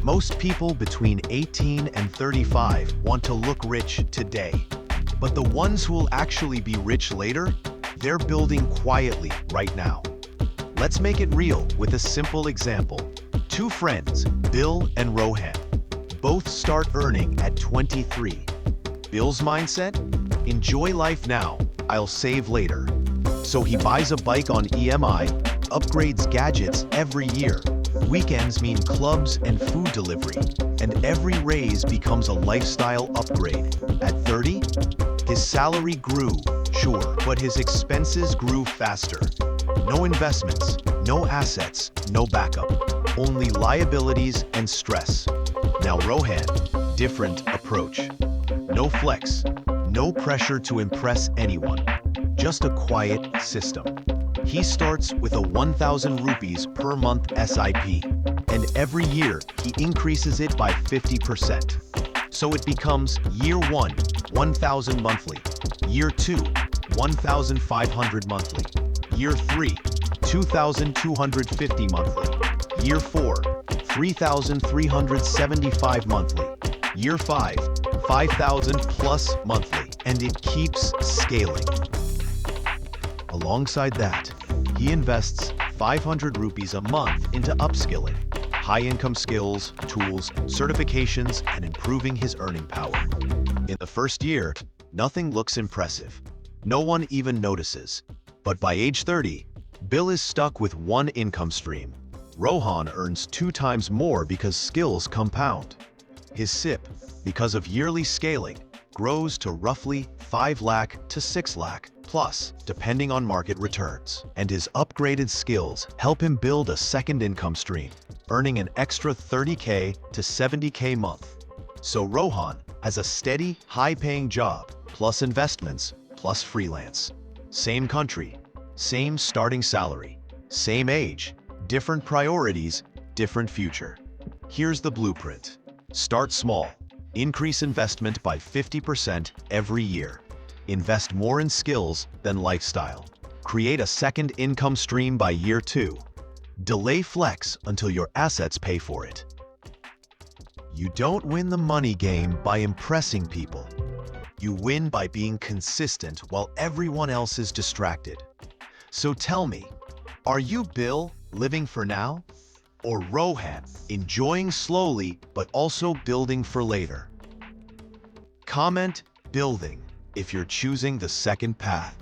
Most people between 18 and 35 want to look rich today. But the ones who will actually be rich later, they're building quietly right now. Let's make it real with a simple example. Two friends, Bill and Rohan, both start earning at 23. Bill's mindset? Enjoy life now, I'll save later. So he buys a bike on EMI, upgrades gadgets every year. Weekends mean clubs and food delivery, and every raise becomes a lifestyle upgrade. At 30, his salary grew, sure, but his expenses grew faster. No investments, no assets, no backup, only liabilities and stress. Now Rohan, different approach. No flex, no pressure to impress anyone, just a quiet system. He starts with a 1,000 rupees per month SIP, and every year he increases it by 50%. So it becomes year 1, 1,000 monthly, year 2, 1,500 monthly, year 3, 2,250 monthly, year 4, 3,375 monthly, year 5, 5,000 plus monthly, and it keeps scaling. Alongside that, he invests 500 rupees a month into upskilling, high-income skills, tools, certifications, and improving his earning power. In the first year, nothing looks impressive. No one even notices. But by age 30, Bill is stuck with one income stream. Rohan earns 2 times more because skills compound. His SIP, because of yearly scaling, grows to roughly 5 lakh to 6 lakh plus, depending on market returns. And his upgraded skills help him build a second income stream, earning an extra 30K to 70K a month. So Rohan has a steady, high-paying job, plus investments, plus freelance. Same country, same starting salary, same age, different priorities, different future. Here's the blueprint. Start small. Increase investment by 50% every year. Invest more in skills than lifestyle. Create a second income stream by year 2. Delay flex until your assets pay for it. You don't win the money game by impressing people. You win by being consistent while everyone else is distracted. So tell me, are you Bill, living for now? Or Rohan, enjoying slowly but also building for later? Comment building if you're choosing the second path.